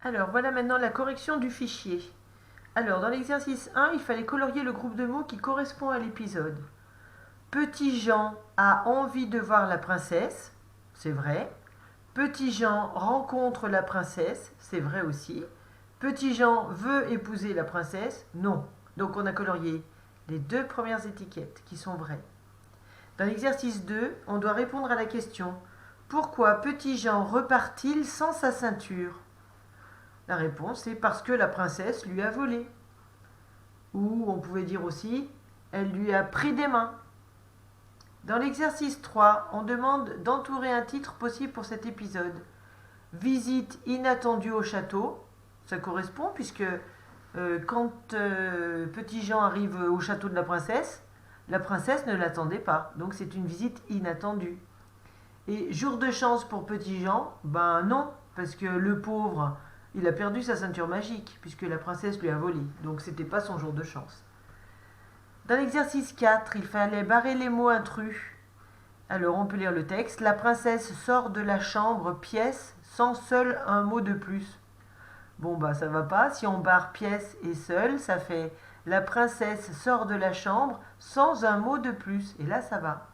Alors, voilà maintenant la correction du fichier. Alors, dans l'exercice 1, il fallait colorier le groupe de mots qui correspond à l'épisode. Petit Jean a envie de voir la princesse, c'est vrai. Petit Jean rencontre la princesse, c'est vrai aussi. Petit Jean veut épouser la princesse, non. Donc on a colorié les deux premières étiquettes qui sont vraies. Dans l'exercice 2, on doit répondre à la question: pourquoi Petit Jean repart-il sans sa ceinture? La réponse est parce que la princesse lui a volé. Ou on pouvait dire aussi, elle lui a pris des mains. Dans l'exercice 3, on demande d'entourer un titre possible pour cet épisode. Visite inattendue au château, ça correspond puisque quand Petit Jean arrive au château de la princesse ne l'attendait pas, donc c'est une visite inattendue. Et jour de chance pour Petit Jean, ben non, parce que le pauvre, il a perdu sa ceinture magique puisque la princesse lui a volé, donc c'était pas son jour de chance. Dans l'exercice 4, il fallait barrer les mots intrus. Alors on peut lire le texte. La princesse sort de la chambre pièce sans seul un mot de plus. Bon bah ça va pas. Si on barre pièce et seul, ça fait la princesse sort de la chambre sans un mot de plus. Et là ça va.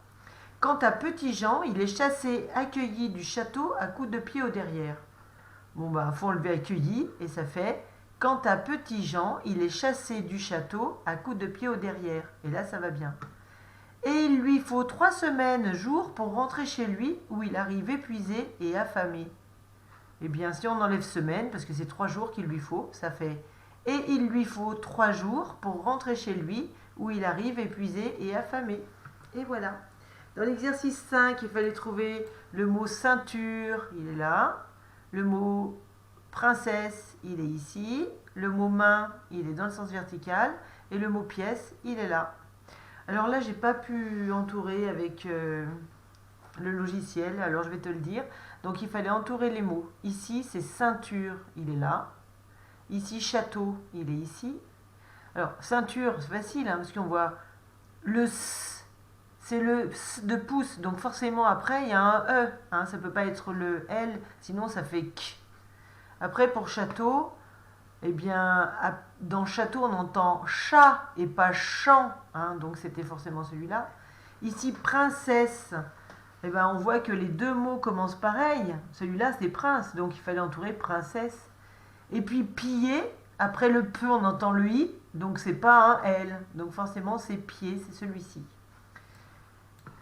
Quant à Petit Jean, il est chassé, accueilli du château à coups de pied au derrière. Bon bah faut enlever accueilli et ça fait quant à Petit Jean, il est chassé du château à coups de pied au derrière. Et là ça va bien. Et il lui faut 3 semaines jours pour rentrer chez lui où il arrive épuisé et affamé. Eh bien si on enlève semaine, parce que c'est 3 jours qu'il lui faut, ça fait et il lui faut 3 jours pour rentrer chez lui où il arrive épuisé et affamé. Et voilà. Dans l'exercice 5, il fallait trouver le mot ceinture, il est là. Le mot princesse, il est ici. Le mot main, il est dans le sens vertical. Et le mot pièce, il est là. Alors là, j'ai pas pu entourer avec le logiciel, alors je vais te le dire. Donc il fallait entourer les mots. Ici, c'est ceinture, il est là. Ici, château, il est ici. Alors, ceinture, c'est facile, hein, parce qu'on voit le S, c'est le S de pouce. Donc forcément, après, il y a un E. Hein, ça ne peut pas être le L, sinon ça fait K. Après, pour château, eh bien, dans château, on entend chat et pas champ. Hein, donc c'était forcément celui-là. Ici, princesse. Eh ben, on voit que les deux mots commencent pareil. Celui-là, c'est prince, donc il fallait entourer princesse. Et puis piller, après le peu, on entend le i, donc c'est pas un L. Donc forcément, c'est pied, c'est celui-ci.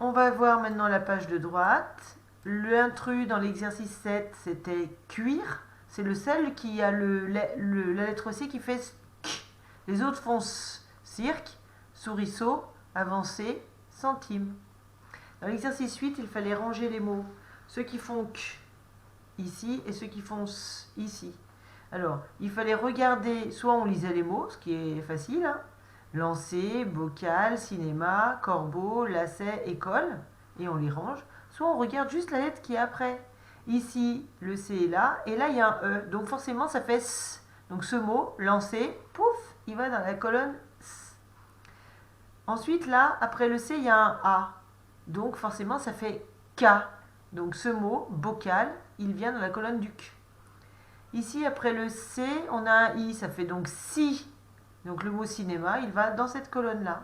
On va voir maintenant la page de droite. L'intrus dans l'exercice 7, c'était cuire. C'est le seul qui a la lettre C qui fait sk. Les autres font cirque, souriceau, avancée, centime. Dans l'exercice 8, il fallait ranger les mots. Ceux qui font k ici et ceux qui font s ici. Alors, il fallait regarder, soit on lisait les mots, ce qui est facile, hein, lancer, bocal, cinéma, corbeau, lacet, école, et on les range. Soit on regarde juste la lettre qui est après. Ici, le C est là, et là, il y a un E. Donc forcément, ça fait S. Donc ce mot, lancer, pouf, il va dans la colonne S. Ensuite, là, après le C, il y a un A. Donc forcément, ça fait K. Donc ce mot, bocal, il vient dans la colonne du Q. Ici, après le C, on a un I, ça fait donc si. Donc le mot cinéma, il va dans cette colonne-là.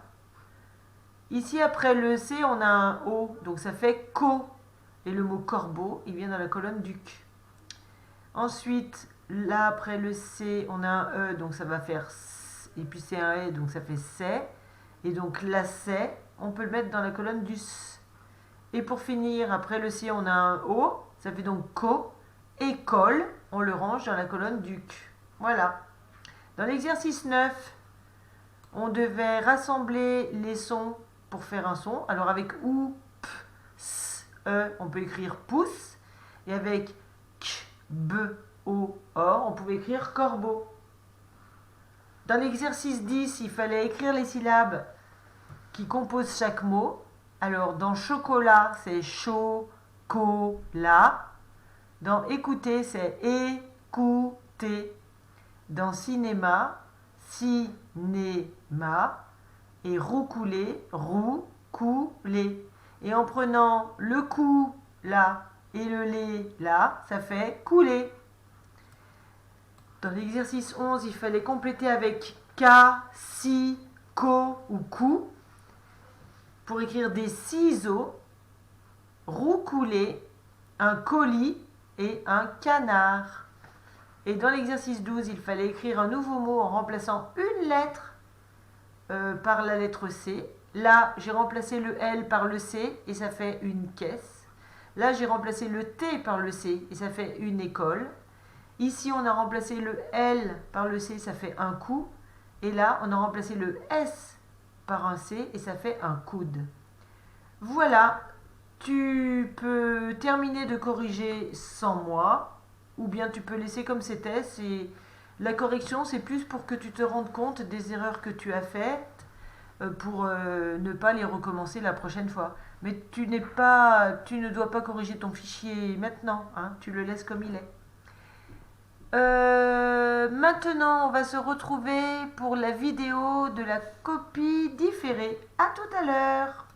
Ici, après le C, on a un O, donc ça fait co. Et le mot corbeau, il vient dans la colonne du Q. Ensuite, là, après le C, on a un E, donc ça va faire S. Et puis c'est un E, donc ça fait c'est. Et donc lacet, on peut le mettre dans la colonne du S. Et pour finir, après le C, on a un O, ça fait donc co. École, on le range dans la colonne du Q. Voilà. Dans l'exercice 9, on devait rassembler les sons pour faire un son. Alors avec OU, P, S, E, on peut écrire pouce. Et avec K, B, O, OR, on pouvait écrire corbeau. Dans l'exercice 10, il fallait écrire les syllabes qui composent chaque mot. Alors dans chocolat, c'est cho-co-la. Dans écouter, c'est écouter. Dans cinéma, cinéma. Et roucouler, roucouler. Et en prenant le cou là et le lait là, ça fait couler. Dans l'exercice 11, il fallait compléter avec K, si, ko ou cou pour écrire des ciseaux, roue coulée, un colis et un canard. Et dans l'exercice 12, il fallait écrire un nouveau mot en remplaçant une lettre par la lettre C. Là, j'ai remplacé le L par le C et ça fait une caisse. Là, j'ai remplacé le T par le C et ça fait une école. Ici, on a remplacé le L par le C, ça fait un coup. Et là, on a remplacé le S par un C et ça fait un coude. Voilà, tu peux terminer de corriger sans moi ou bien tu peux laisser comme c'était. La correction, c'est plus pour que tu te rendes compte des erreurs que tu as faites pour ne pas les recommencer la prochaine fois. Mais tu ne dois pas corriger ton fichier maintenant, hein, tu le laisses comme il est. Maintenant, on va se retrouver pour la vidéo de la copie différée. À tout à l'heure.